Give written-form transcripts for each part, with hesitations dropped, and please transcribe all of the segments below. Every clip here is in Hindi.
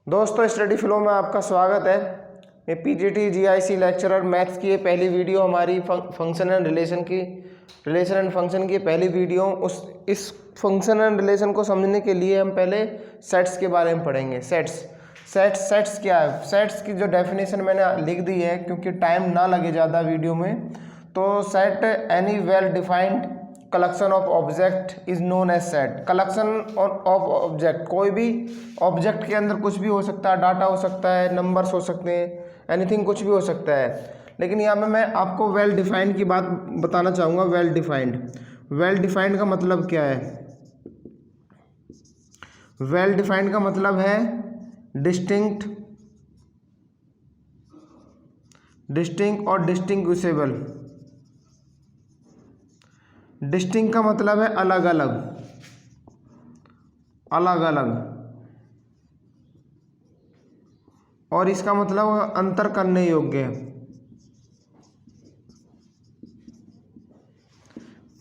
दोस्तों, स्टडी फ्लो में आपका स्वागत है। मैं पीजीटी जीआईसी लेक्चरर मैथ्स की ये पहली वीडियो हमारी फंक्शन एंड फंक्शन की पहली वीडियो। इस फंक्शन एंड रिलेशन को समझने के लिए हम पहले सेट्स के बारे में पढ़ेंगे। सेट्स क्या है? सेट्स की जो डेफिनेशन मैंने लिख दी है, क्योंकि टाइम ना लगे ज़्यादा वीडियो में। तो set any well defined collection of object is known as set. Collection of object, कोई भी ऑब्जेक्ट के अंदर कुछ भी हो सकता है, डाटा हो सकता है, नंबर्स हो सकते हैं, एनीथिंग कुछ भी हो सकता है। लेकिन यहाँ पे मैं आपको वेल डिफाइंड की बात बताना चाहूँगा। वेल डिफाइंड का मतलब क्या है? वेल डिफाइंड का मतलब है डिस्टिंक्ट और डिस्टिंग्विशेबल। डिस्टिंक्ट का मतलब है अलग अलग, और इसका मतलब अंतर करने योग्य है।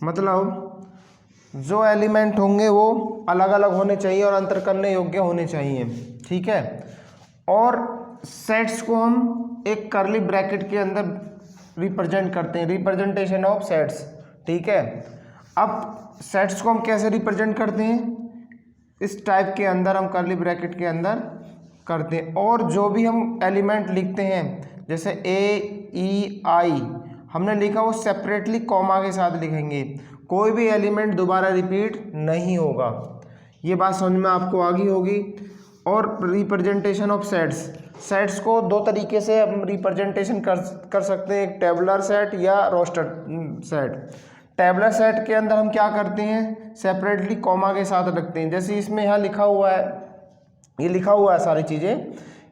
मतलब जो एलिमेंट होंगे वो अलग अलग होने चाहिए और अंतर करने योग्य होने चाहिए, ठीक है। और सेट्स को हम एक कर्ली ब्रैकेट के अंदर रिप्रेजेंट करते हैं, रिप्रेजेंटेशन ऑफ सेट्स, ठीक है। अब सेट्स को हम कैसे रिप्रेजेंट करते हैं? इस टाइप के अंदर हम कर्ली ब्रैकेट के अंदर करते हैं। और जो भी हम एलिमेंट लिखते हैं, जैसे A, E, I हमने लिखा, वो सेपरेटली कॉमा के साथ लिखेंगे। कोई भी एलिमेंट दोबारा रिपीट नहीं होगा। ये बात समझ में आपको आ गई होगी। और रिप्रेजेंटेशन ऑफ सेट्स को दो तरीके से हम रिप्रेजेंटेशन कर सकते हैं, एक टेबुलर सेट या रोस्टर सेट। टेबुलर सेट के अंदर हम क्या करते हैं? सेपरेटली कॉमा के साथ रखते हैं। जैसे इसमें यहाँ लिखा हुआ है, ये लिखा हुआ है सारी चीज़ें,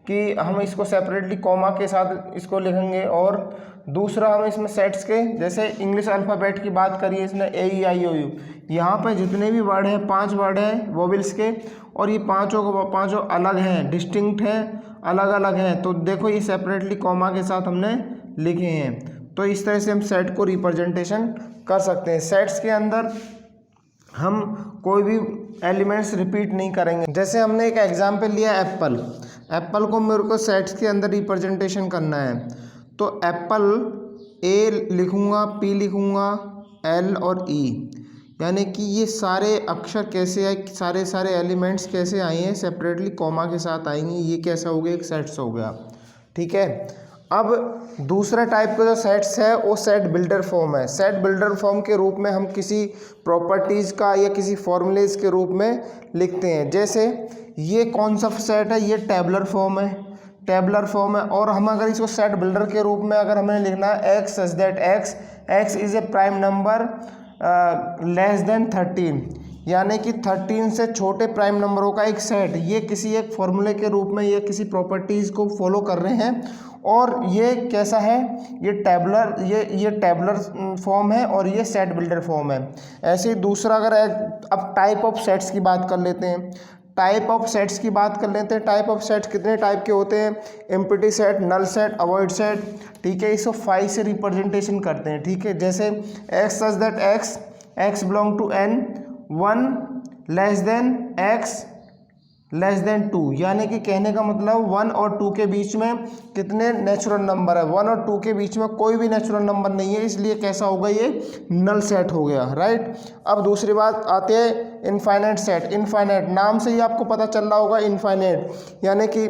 कि हम इसको सेपरेटली कॉमा के साथ इसको लिखेंगे। और दूसरा हम इसमें सेट्स के, जैसे इंग्लिश अल्फ़ाबेट की बात करिए, इसने A, E, I, O, U, यहाँ पे जितने भी वर्ड हैं, 5 वर्ड हैं वोवेल्स के, और ये पाँचों अलग हैं, डिस्टिंक्ट हैं, अलग अलग हैं। तो देखो, ये सेपरेटली कॉमा के साथ हमने लिखे हैं। तो इस तरह से हम सेट को रिप्रेजेंटेशन कर सकते हैं। सेट्स के अंदर हम कोई भी एलिमेंट्स रिपीट नहीं करेंगे। जैसे हमने एक एग्जाम्पल लिया, एप्पल को मेरे को सेट्स के अंदर रिप्रेजेंटेशन करना है। तो एप्पल A लिखूँगा, P लिखूँगा, L और E, यानी कि ये सारे अक्षर कैसे आए, सारे एलिमेंट्स कैसे आए हैं, सेपरेटली कॉमा के साथ आएंगे। ये कैसा हो गया? एक सेट्स हो गया, ठीक है। अब दूसरा टाइप का जो सेट्स है वो सेट बिल्डर फॉर्म है। सेट बिल्डर फॉर्म के रूप में हम किसी प्रॉपर्टीज़ का या किसी फॉर्मूलेज के रूप में लिखते हैं। जैसे ये कौन सा सेट है? ये टेबुलर फॉर्म है। और हम अगर इसको सेट बिल्डर के रूप में अगर हमें लिखना है, x such that x is a prime number less than 13, यानी कि 13 से छोटे प्राइम नंबरों का एक सेट, ये किसी एक फॉर्मूले के रूप में, ये किसी प्रॉपर्टीज़ को फॉलो कर रहे हैं। और ये कैसा है? ये टेबुलर फॉर्म है, और ये सेट बिल्डर फॉर्म है। ऐसे ही दूसरा, अगर अब टाइप ऑफ सेट्स की बात कर लेते हैं। टाइप ऑफ सेट्स कितने टाइप के होते हैं? Empty set, null set, avoid set, ठीक है। इसको 5 से रिप्रेजेंटेशन करते हैं, ठीक है। जैसे x such that x belong to N, 1 less than x less than 2, यानी कि कहने का मतलब 1 और 2 के बीच में कितने नेचुरल नंबर है? 1 और 2 के बीच में कोई भी नेचुरल नंबर नहीं है, इसलिए कैसा होगा? ये नल सेट हो गया, राइट। अब दूसरी बात आते हैं इनफाइनाइट सेट। इनफाइनाइट नाम से ही आपको पता चल रहा होगा, इनफाइनाइट, यानी कि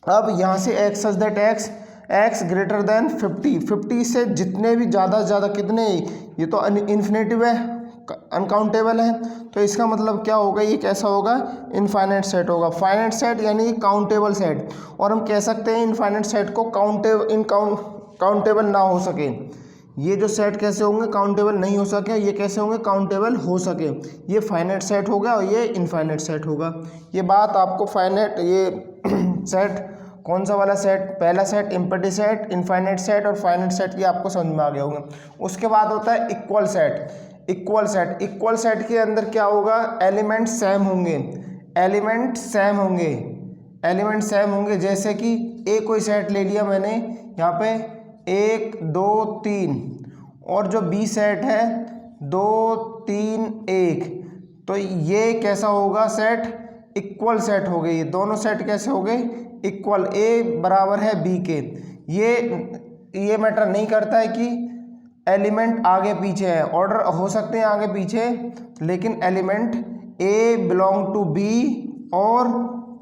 अब यहाँ से x such that x greater than 50 से जितने भी ज़्यादा से ज़्यादा कितने, ये तो इन्फिनेटिव है, अनकाउंटेबल है। तो इसका मतलब क्या होगा? ये कैसा होगा? इनफाइनाइट सेट होगा। फाइनाइट सेट यानी काउंटेबल सेट। और हम कह सकते हैं इनफाइनाइट सेट को काउंटेबल ना हो सके। ये जो सेट कैसे होंगे? काउंटेबल नहीं हो सके। ये कैसे होंगे? काउंटेबल हो सके। ये फाइनाइट सेट हो गया और ये इनफाइनाइट सेट होगा। ये बात आपको फाइनाइट, ये सेट कौन सा वाला सेट? पहला set empty set, infinite set और फाइनाइट सेट, की आपको समझ में आ गया होगा। उसके बाद होता है इक्वल सेट के अंदर क्या होगा? एलिमेंट सेम होंगे। जैसे कि ए कोई सेट ले लिया मैंने, यहाँ पे 1 2 3, और जो बी सेट है 2 3 1, तो ये कैसा होगा? सेट इक्वल सेट हो गए, ये दोनों सेट कैसे हो गए, इक्वल, ए बराबर है बी के। ये मैटर नहीं करता है कि एलिमेंट आगे पीछे है, ऑर्डर हो सकते हैं आगे पीछे, लेकिन element A belong to B और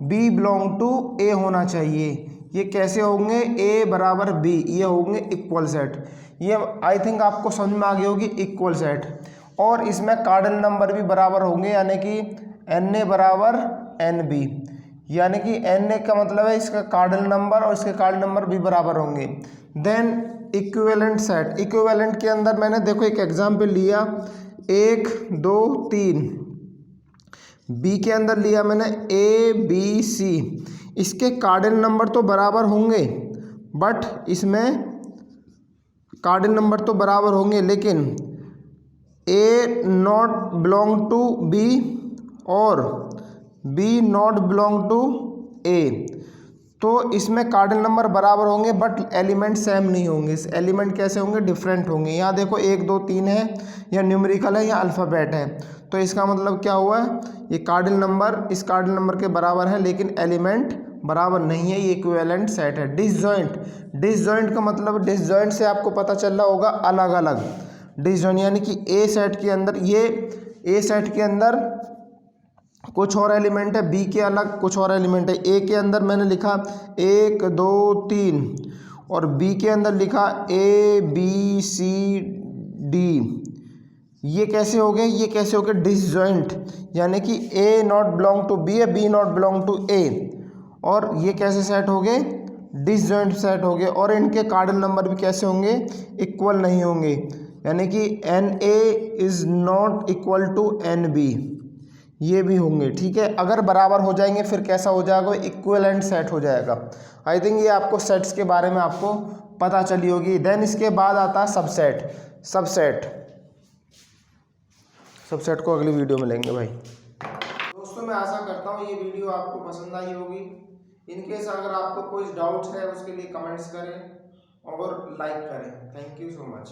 बी बिलोंग टू ए होना चाहिए। ये कैसे होंगे, ए बराबर बी, ये होंगे इक्वल सेट। ये आई थिंक आपको समझ में आ गई होगी इक्वल सेट। और इसमें कार्डिनल नंबर भी बराबर होंगे, यानी कि एन ए बराबर एन बी, यानी कि एन ए का मतलब है इसका कार्डिनल नंबर और इसके कार्डिनल नंबर भी बराबर होंगे। देन इक्विवेलेंट सेट, इक्विवेलेंट के अंदर मैंने देखो एक एग्जाम्पल लिया 1 2 3, बी के अंदर लिया मैंने ए बी सी, इसके कार्डिनल नंबर तो बराबर होंगे, बट इसमें कार्डिनल नंबर तो बराबर होंगे, लेकिन ए नॉट बिलोंग टू बी और बी नॉट बिलोंग टू ए, तो इसमें कार्डिनल नंबर बराबर होंगे बट एलिमेंट सेम नहीं होंगे। इस एलिमेंट कैसे होंगे, डिफरेंट होंगे। यहाँ देखो 1 2 3 है, या न्यूमेरिकल है या अल्फ़ाबेट है, तो इसका मतलब क्या हुआ है, ये कार्डिनल नंबर इस कार्डिनल नंबर के बराबर है लेकिन एलिमेंट बराबर नहीं है, ये इक्विवेलेंट सेट है। डिसजॉइंट, डिसजॉइंट का मतलब, डिसजॉइंट से आपको पता चल रहा होगा अलग अलग। डिसजॉइंट यानी कि ए सेट के अंदर, ये ए सेट के अंदर कुछ और एलिमेंट है, बी के अलग कुछ और एलिमेंट है। ए के अंदर मैंने लिखा 1 2 3 और बी के अंदर लिखा ए बी सी डी, ये कैसे हो गए, ये कैसे हो गए डिसजॉइंट, यानी कि ए नॉट बिलोंग टू बी है, बी नॉट बिलोंग टू ए, और ये कैसे सेट हो गए, डिसजॉइंट सेट हो गए। और इनके कार्डिनल नंबर भी कैसे होंगे, इक्वल नहीं होंगे, यानी कि n A is not equal to n B, ये भी होंगे। ठीक है, अगर बराबर हो जाएंगे फिर कैसा हो जाएगा, इक्विवेलेंट सेट हो जाएगा। आई थिंक ये आपको सेट्स के बारे में आपको पता चली होगी। देन इसके बाद आता है सबसेट। सबसेट को अगली वीडियो में लेंगे भाई। दोस्तों मैं आशा करता हूँ ये वीडियो आपको पसंद आई होगी। इनकेस अगर आपको कोई डाउट्स है उसके लिए कमेंट्स करें और लाइक करें। Thank you so much.